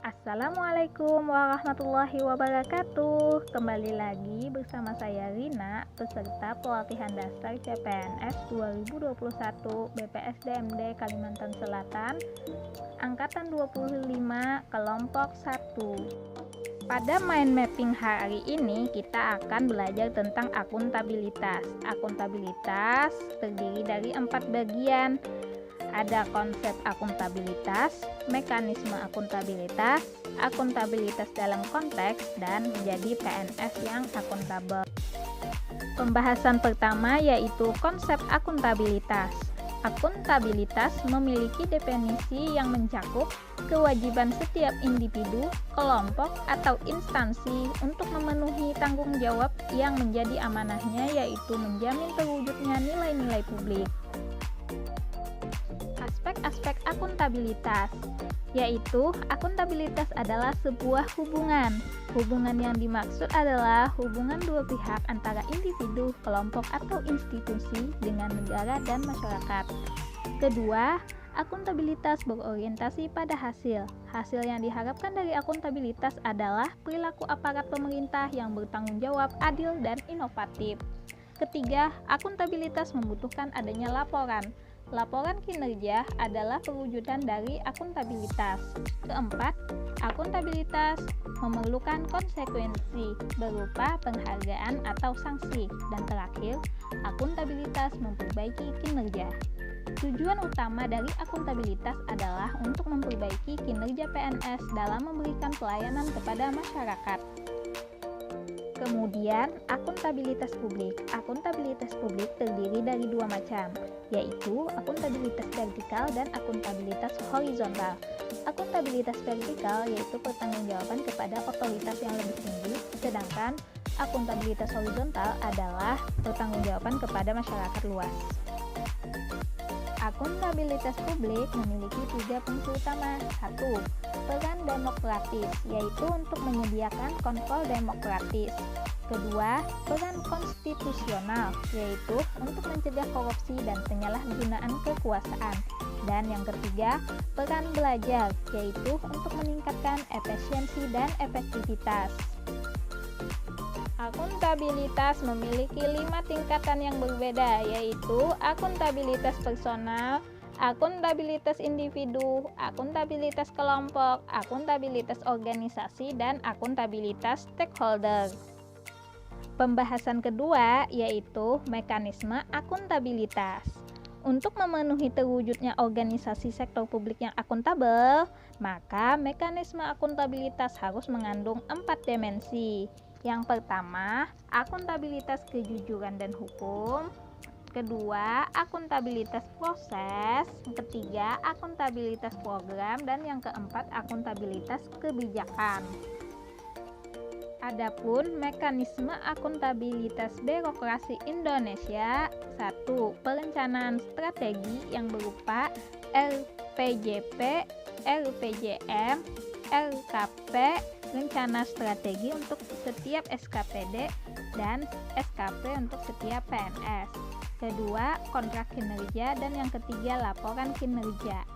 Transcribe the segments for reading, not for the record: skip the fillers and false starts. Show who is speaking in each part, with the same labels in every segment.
Speaker 1: Assalamualaikum warahmatullahi wabarakatuh. Kembali lagi bersama saya Rina, peserta pelatihan dasar CPNS 2021 BPSDMD Kalimantan Selatan, angkatan 25, kelompok 1. Pada mind mapping hari ini kita akan belajar tentang akuntabilitas. Akuntabilitas terdiri dari 4 bagian. Ada konsep akuntabilitas, mekanisme akuntabilitas, akuntabilitas dalam konteks, dan menjadi PNS yang akuntabel. Pembahasan pertama yaitu konsep akuntabilitas. Akuntabilitas memiliki definisi yang mencakup kewajiban setiap individu, kelompok, atau instansi untuk memenuhi tanggung jawab yang menjadi amanahnya, yaitu menjamin terwujudnya nilai-nilai publik. Aspek akuntabilitas, yaitu akuntabilitas adalah sebuah hubungan. Hubungan yang dimaksud adalah hubungan dua pihak antara individu, kelompok, atau institusi dengan negara dan masyarakat. Kedua, akuntabilitas berorientasi pada hasil. Hasil yang diharapkan dari akuntabilitas adalah perilaku aparat pemerintah yang bertanggung jawab, adil, dan inovatif. Ketiga, akuntabilitas membutuhkan adanya laporan. Laporan kinerja adalah perwujudan dari akuntabilitas. Keempat, akuntabilitas memerlukan konsekuensi berupa penghargaan atau sanksi. Dan terakhir, akuntabilitas memperbaiki kinerja. Tujuan utama dari akuntabilitas adalah untuk memperbaiki kinerja PNS dalam memberikan pelayanan kepada masyarakat. Kemudian, akuntabilitas publik. Akuntabilitas publik terdiri dari dua macam, yaitu akuntabilitas vertikal dan akuntabilitas horizontal. Akuntabilitas vertikal yaitu pertanggungjawaban kepada otoritas yang lebih tinggi, sedangkan akuntabilitas horizontal adalah pertanggungjawaban kepada masyarakat luas. Akuntabilitas publik memiliki 3 fungsi utama. 1. Peran demokratis, yaitu untuk menyediakan kontrol demokratis. Kedua, peran konstitusional, yaitu untuk mencegah korupsi dan penyalahgunaan kekuasaan. Dan yang ketiga, peran belajar, yaitu untuk meningkatkan efisiensi dan efektivitas. Akuntabilitas memiliki 5 tingkatan yang berbeda, yaitu akuntabilitas personal, akuntabilitas individu, akuntabilitas kelompok, akuntabilitas organisasi, dan akuntabilitas stakeholder. Pembahasan kedua yaitu mekanisme akuntabilitas. Untuk memenuhi terwujudnya organisasi sektor publik yang akuntabel, maka mekanisme akuntabilitas harus mengandung 4 dimensi. Yang pertama, akuntabilitas kejujuran dan hukum. Kedua, akuntabilitas proses. Ketiga, akuntabilitas program. Dan yang keempat, akuntabilitas kebijakan. Adapun mekanisme akuntabilitas birokrasi Indonesia. 1. Perencanaan strategi yang berupa RPJP, RPJM, RKP, rencana strategi untuk setiap SKPD, dan SKP untuk setiap PNS. Kedua, kontrak kinerja, dan yang ketiga, laporan kinerja.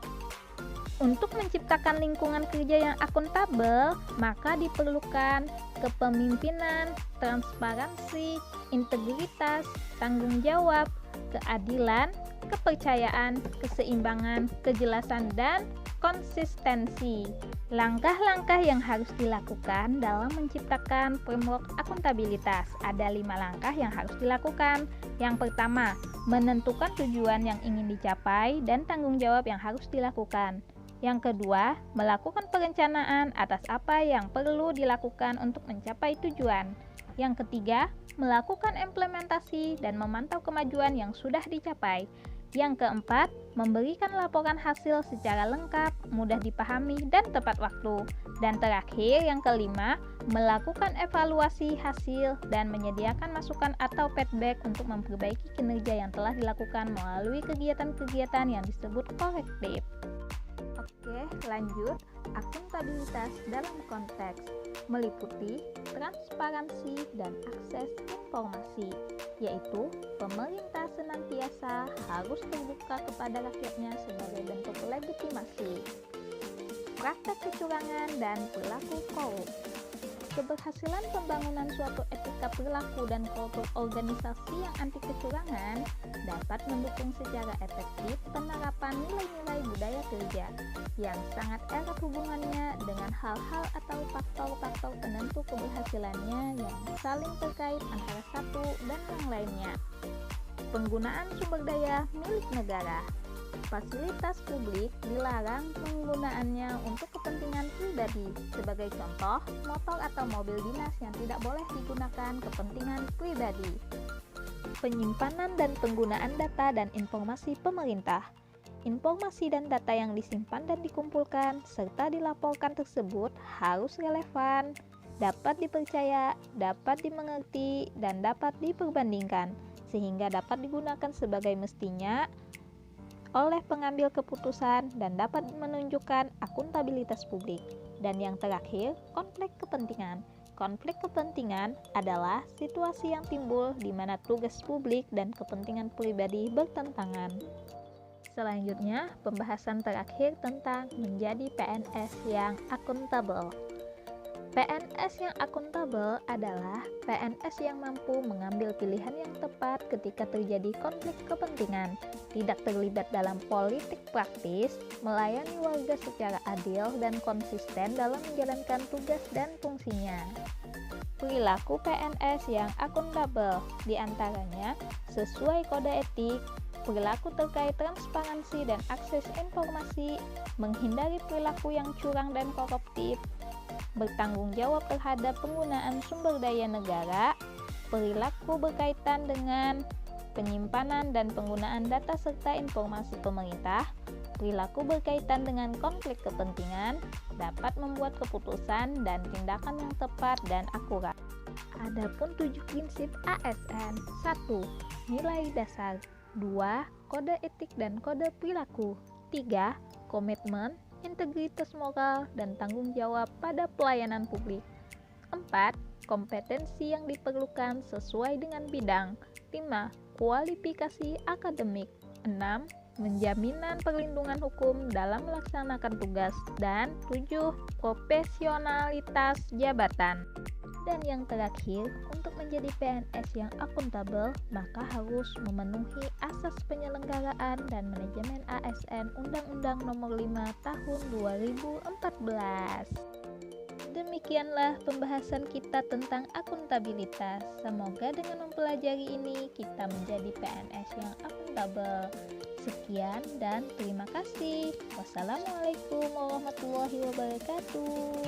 Speaker 1: Untuk menciptakan lingkungan kerja yang akuntabel, maka diperlukan kepemimpinan, transparansi, integritas, tanggung jawab, keadilan, kepercayaan, keseimbangan, kejelasan, dan konsistensi. Langkah-langkah yang harus dilakukan dalam menciptakan framework akuntabilitas. Ada 5 langkah yang harus dilakukan. Yang pertama, menentukan tujuan yang ingin dicapai dan tanggung jawab yang harus dilakukan. Yang kedua, melakukan perencanaan atas apa yang perlu dilakukan untuk mencapai tujuan. Yang ketiga, melakukan implementasi dan memantau kemajuan yang sudah dicapai. Yang keempat, memberikan laporan hasil secara lengkap, mudah dipahami, dan tepat waktu. Dan terakhir, yang kelima, melakukan evaluasi hasil dan menyediakan masukan atau feedback untuk memperbaiki kinerja yang telah dilakukan melalui kegiatan-kegiatan yang disebut korektif. Oke, lanjut. Akuntabilitas dalam konteks meliputi transparansi dan akses informasi, yaitu pemerintah senantiasa harus terbuka kepada rakyatnya sebagai bentuk legitimasi. praktek kecurangan, dan perilaku korup. Keberhasilan pembangunan suatu etika perilaku dan kultur organisasi yang anti kecurangan dapat mendukung secara efektif penerapan nilai-nilai budaya kerja yang sangat erat hubungannya dengan hal-hal atau faktor-faktor penentu keberhasilannya yang saling terkait antara satu dan yang lainnya. Penggunaan sumber daya milik negara. Fasilitas publik dilarang penggunaannya untuk kepentingan pribadi. Sebagai contoh, motor atau mobil dinas yang tidak boleh digunakan kepentingan pribadi. Penyimpanan dan penggunaan data dan informasi pemerintah. Informasi dan data yang disimpan dan dikumpulkan serta dilaporkan tersebut harus relevan, dapat dipercaya, dapat dimengerti, dan dapat diperbandingkan, sehingga dapat digunakan sebagai mestinya oleh pengambil keputusan dan dapat menunjukkan akuntabilitas publik. Dan yang terakhir, konflik kepentingan. Konflik kepentingan adalah situasi yang timbul di mana tugas publik dan kepentingan pribadi bertentangan. Selanjutnya, pembahasan terakhir tentang menjadi PNS yang akuntabel. PNS yang akuntabel adalah PNS yang mampu mengambil pilihan yang tepat ketika terjadi konflik kepentingan, tidak terlibat dalam politik praktis, melayani warga secara adil dan konsisten dalam menjalankan tugas dan fungsinya. Perilaku PNS yang akuntabel diantaranya sesuai kode etik, perilaku terkait transparansi dan akses informasi, menghindari perilaku yang curang dan koruptif, bertanggung jawab terhadap penggunaan sumber daya negara, perilaku berkaitan dengan penyimpanan dan penggunaan data serta informasi pemerintah, perilaku berkaitan dengan konflik kepentingan, dapat membuat keputusan dan tindakan yang tepat dan akurat. Adapun 7 prinsip ASN. 1. Nilai dasar. 2. Kode etik dan kode perilaku. 3. Komitmen, integritas moral, dan tanggung jawab pada pelayanan publik. 4. Kompetensi yang diperlukan sesuai dengan bidang. 5. Kualifikasi akademik. 6. Menjaminan perlindungan hukum dalam melaksanakan tugas. Dan 7. Profesionalitas jabatan. Dan yang terakhir, untuk menjadi PNS yang akuntabel, maka harus memenuhi asas penyelenggaraan dan manajemen ASN Undang-Undang Nomor 5 Tahun 2014. Demikianlah pembahasan kita tentang akuntabilitas. Semoga dengan mempelajari ini kita menjadi PNS yang akuntabel. Sekian dan terima kasih. Wassalamualaikum warahmatullahi wabarakatuh.